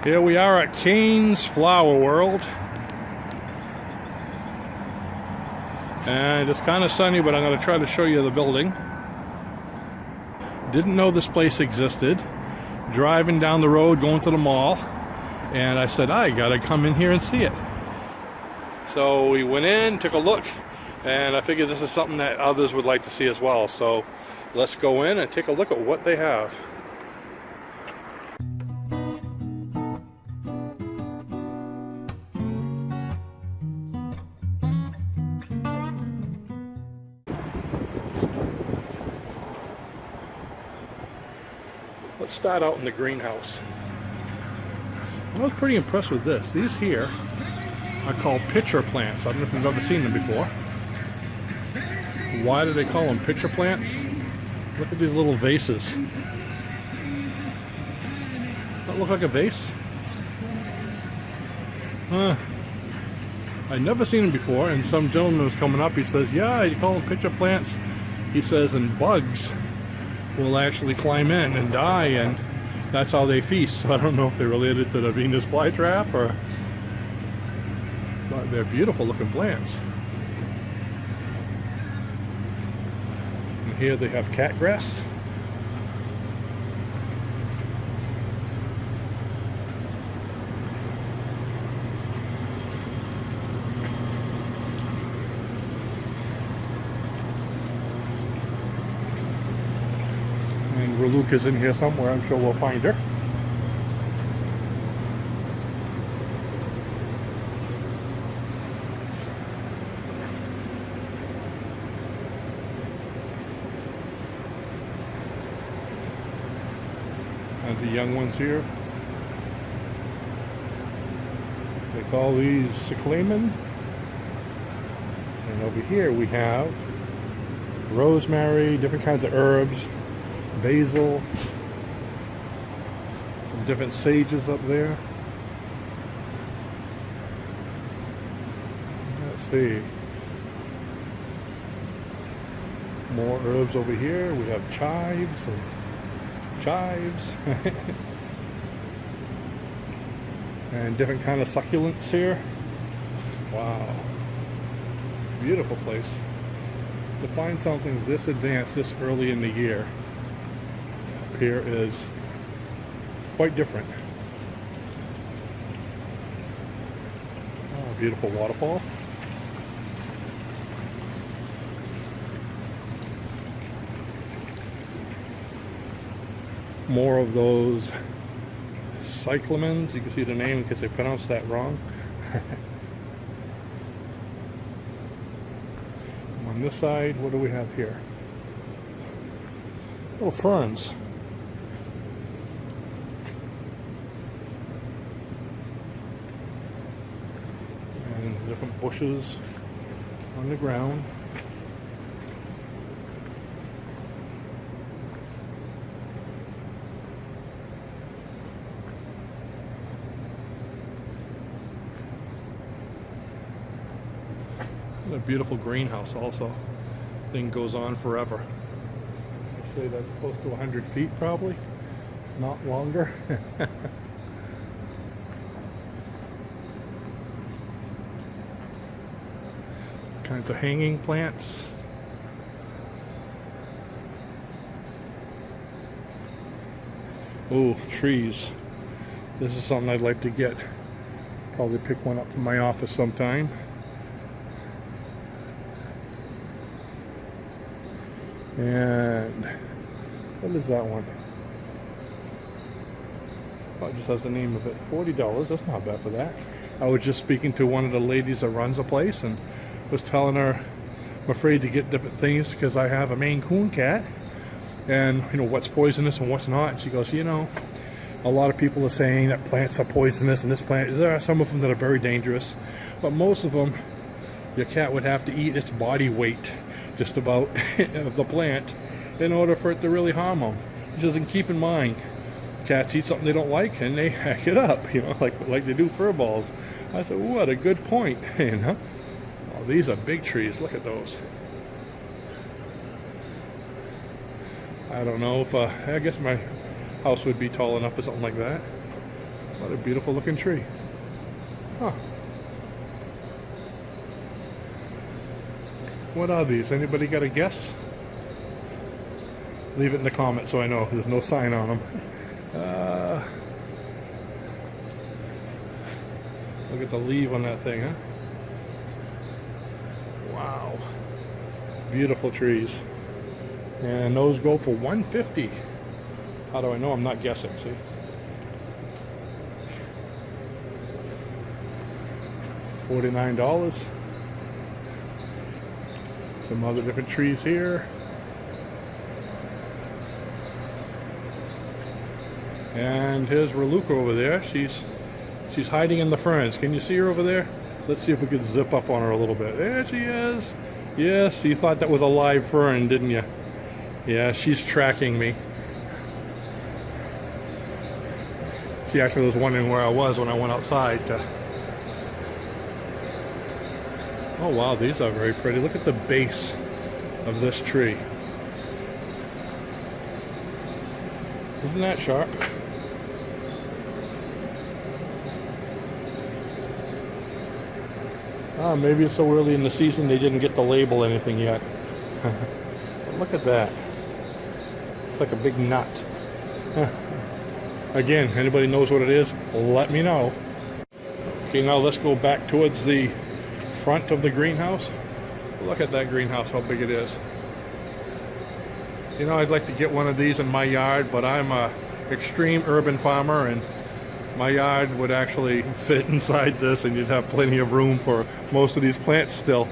Here we are at Kane's Flower World. And it's kind of sunny, but I'm going to try to show you the building. Didn't know this place existed. Driving down the road, going to the mall. And I said, I got to come in here and see it. So we went in, took a look. And I figured this is something that others would like to see as well. So let's go in and take a look at what they have. Let's start out in the greenhouse. I was pretty impressed with this. These here are called pitcher plants. I don't know if you've ever seen them before. Why do they call them pitcher plants? Look at these little vases. Does that look like a vase? I'd never seen them before, and some gentleman was coming up. He says, yeah, you call them pitcher plants. He says, and bugs will actually climb in and die, and that's how they feast. So I don't know if they're related to the Venus flytrap, or but they're beautiful looking plants. And here they have catgrass. And RALU is in here somewhere. I'm sure we'll find her. And the young ones here. They call these cyclamen. And over here we have rosemary, different kinds of herbs. Basil, some different sages up there. Let's see. More herbs over here. We have chives and chives. And different kind of succulents here. Wow. Beautiful place. To find something this advanced this early in the year here is quite different. Oh, beautiful waterfall. More of those cyclamens. You can see the name in case I pronounced that wrong. On this side, what do we have here? Little ferns. Different bushes on the ground. A beautiful greenhouse also. Thing goes on forever. I'd say that's close to 100 feet probably, if not longer. Kinds of hanging plants. Oh, trees. This is something I'd like to get. Probably pick one up from my office sometime. And what is that one? Oh, it just has the name of it. $40. That's not bad for that. I was just speaking to one of the ladies that runs a place and was telling her I'm afraid to get different things because I have a Maine Coon cat, and you know what's poisonous and what's not. And she goes, you know, a lot of people are saying that plants are poisonous, and this plant, there are some of them that are very dangerous, but most of them your cat would have to eat its body weight just about of the plant in order for it to really harm them. She doesn't keep in mind cats eat something they don't like and they hack it up, you know, like they do fur balls. I said, what a good point. You know, oh, these are big trees. Look at those. I don't know if I guess my house would be tall enough for something like that. What a beautiful looking tree. Huh. What are these? Anybody got a guess? Leave it in the comments so I know. There's no sign on them. Look at the leaf on that thing, huh? Wow. Beautiful trees. And those go for $150. How do I know? I'm not guessing, see? $49. Some other different trees here. And here's Raluca over there. She's hiding in the ferns. Can you see her over there? Let's see if we could zip up on her a little bit. There she is. Yes, you thought that was a live fern, didn't you? Yeah, she's tracking me. She actually was wondering where I was when I went outside to... Oh wow, these are very pretty. Look at the base of this tree. Isn't that sharp? Oh, maybe it's so early in the season they didn't get to label anything yet. Look at that. It's like a big nut. Again, anybody knows what it is, let me know. Okay, now let's go back towards the front of the greenhouse. Look at that greenhouse, how big it is. You know, I'd like to get one of these in my yard, but I'm a extreme urban farmer and my yard would actually fit inside this and you'd have plenty of room for most of these plants still.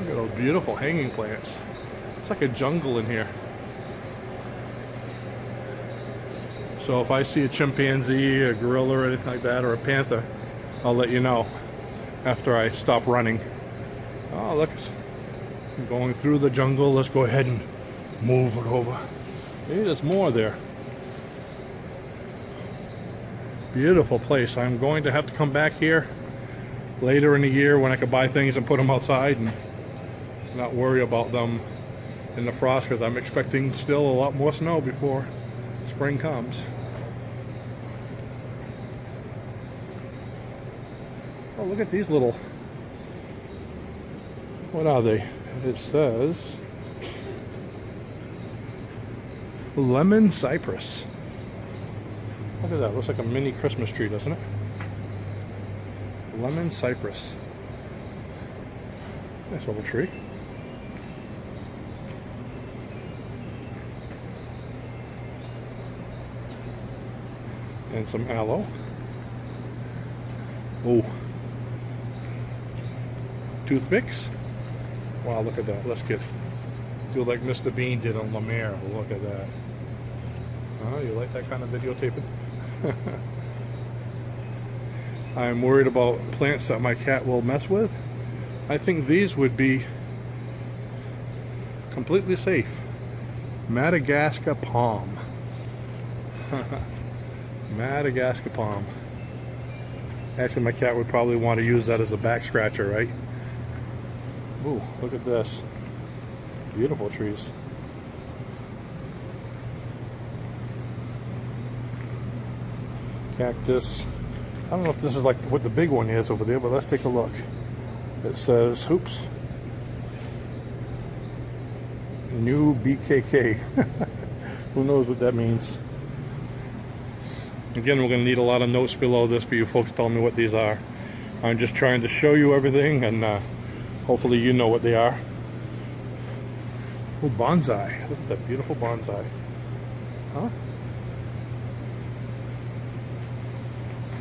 Look at those beautiful hanging plants. It's like a jungle in here. So if I see a chimpanzee, a gorilla, or anything like that, or a panther, I'll let you know after I stop running. Oh, look, I'm going through the jungle. Let's go ahead and move it over. Maybe there's more there. Beautiful place. I'm going to have to come back here later in the year when I can buy things and put them outside and not worry about them in the frost, because I'm expecting still a lot more snow before spring comes. Oh, look at these little, what are they? It says lemon cypress. Look at that, looks like a mini Christmas tree, doesn't it? Lemon cypress. Nice little tree. And some aloe. Oh. Toothpicks. Wow, look at that. Let's do like Mr. Bean did on Lemaire. Look at that. Oh, you like that kind of videotaping? I'm worried about plants that my cat will mess with. I think these would be completely safe. Madagascar palm. Madagascar palm. Actually, my cat would probably want to use that as a back scratcher, right? Ooh, look at this. Beautiful trees. Cactus. I don't know if this is like what the big one is over there, but let's take a look. It says, oops, new BKK. Who knows what that means? Again, we're going to need a lot of notes below this for you folks telling me what these are. I'm just trying to show you everything, and hopefully you know what they are. Oh, bonsai. Look at that beautiful bonsai. Huh?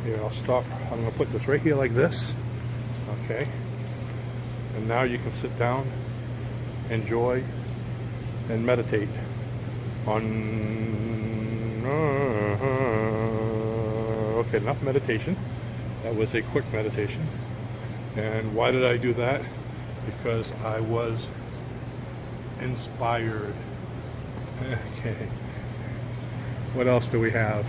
Here, I'll stop. I'm going to put this right here like this. Okay. And now you can sit down, enjoy, and meditate on... Okay, enough meditation. That was a quick meditation. And why did I do that? Because I was inspired. Okay. What else do we have?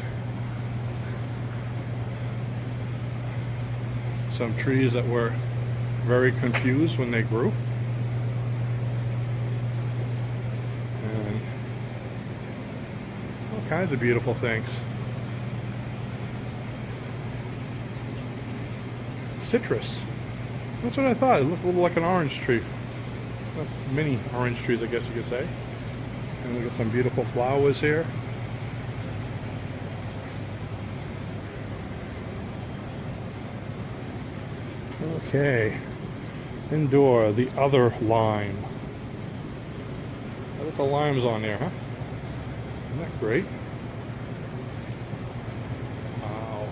Some trees that were very confused when they grew. And all kinds of beautiful things. citrus. That's what I thought. It looked a little like an orange tree. Mini orange trees, I guess you could say. And we got some beautiful flowers here. Okay. Indoor, the other lime. Look at the limes on there, huh? Isn't that great? Wow.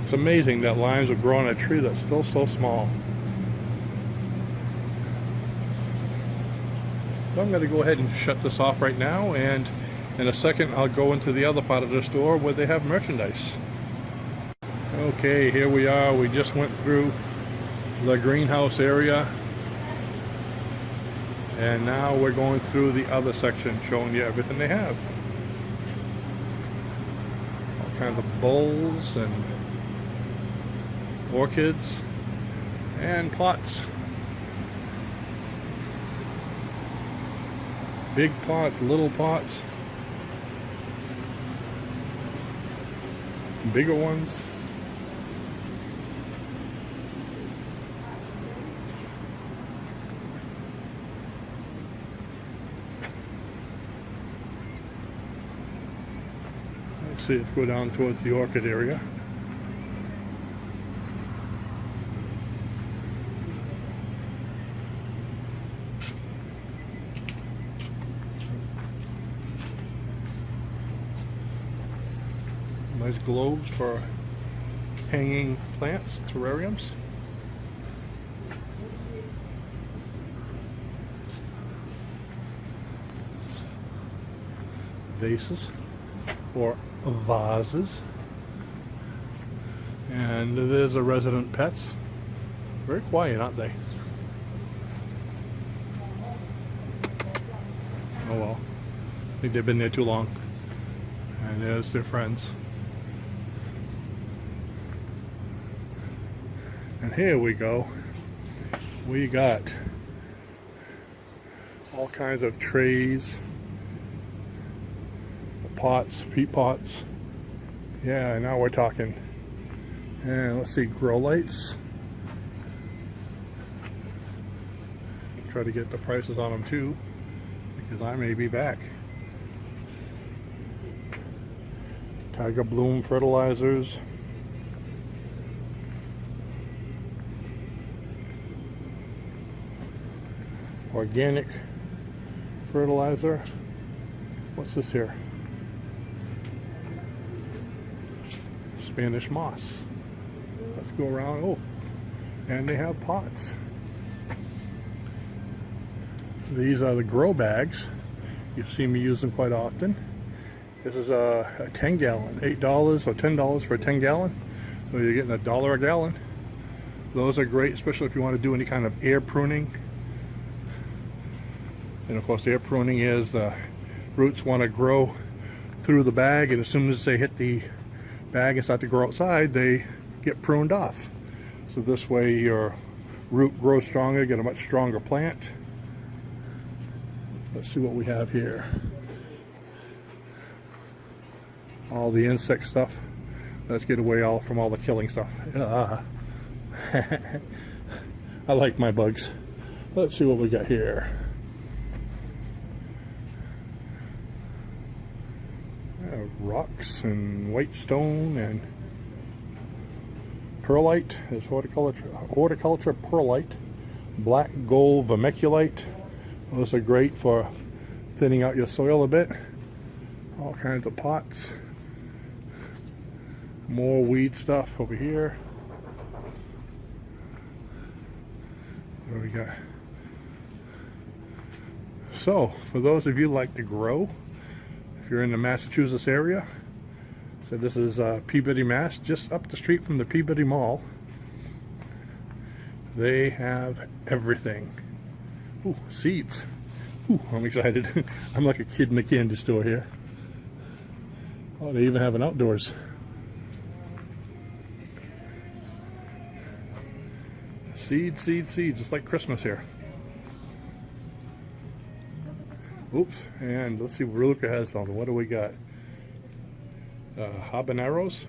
It's amazing that limes will grow on a tree that's still so small. So I'm going to go ahead and shut this off right now, and in a second I'll go into the other part of the store where they have merchandise. Okay, here we are. We just went through the greenhouse area, and now we're going through the other section showing you everything they have. All kinds of bowls and orchids and pots. Big pots, little pots, bigger ones. Let's see, let's go down towards the orchid area. Nice globes for hanging plants, terrariums. Vases or vases. And there's a resident pets. Very quiet, aren't they? Oh well. I think they've been there too long. And there's their friends. And here we go. We got all kinds of trays, pots, peat pots. Yeah, now we're talking. And let's see, grow lights. Try to get the prices on them too, because I may be back. Tiger bloom fertilizers. Organic fertilizer. What's this here? Spanish moss. Let's go around. Oh, and they have pots. These are the grow bags. You've seen me use them quite often. This is a 10 gallon, $8 or $10 for a 10 gallon. So you're getting $1 a gallon. Those are great, especially if you want to do any kind of air pruning. And of course, air pruning is the roots want to grow through the bag, and as soon as they hit the bag and start to grow outside, they get pruned off. So this way your root grows stronger, get a much stronger plant. Let's see what we have here. All the insect stuff. Let's get away from all the killing stuff. I like my bugs. Let's see what we got here. Rocks and white stone and perlite. There's horticulture perlite, black gold vermiculite. Those are great for thinning out your soil a bit. All kinds of pots. More weed stuff over here. What do we got? So, for those of you who like to grow, if you're in the Massachusetts area, so this is Peabody, Mass, just up the street from the Peabody Mall. They have everything. Ooh, seeds. Ooh, I'm excited. I'm like a kid in a candy store here. Oh, they even have an outdoors. Seeds, seeds, seeds, just like Christmas here. Oops, and let's see what Luca has on. What do we got? Habaneros?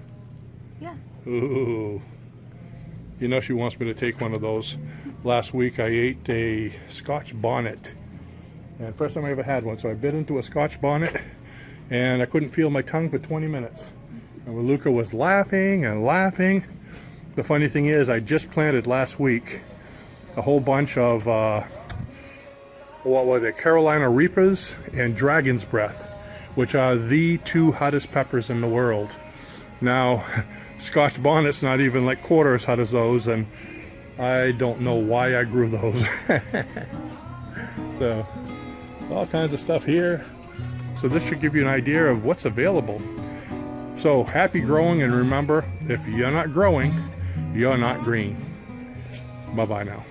Yeah. Ooh. You know she wants me to take one of those. Last week I ate a Scotch bonnet. And first time I ever had one, so I bit into a Scotch bonnet and I couldn't feel my tongue for 20 minutes. And Luca was laughing and laughing. The funny thing is, I just planted last week a whole bunch of, what were they, Carolina Reapers and Dragon's Breath, which are the two hottest peppers in the world. Now, Scotch bonnet's not even like quarter as hot as those, and I don't know why I grew those. So, all kinds of stuff here. So this should give you an idea of what's available. So, happy growing, and remember, if you're not growing, you're not green. Bye-bye now.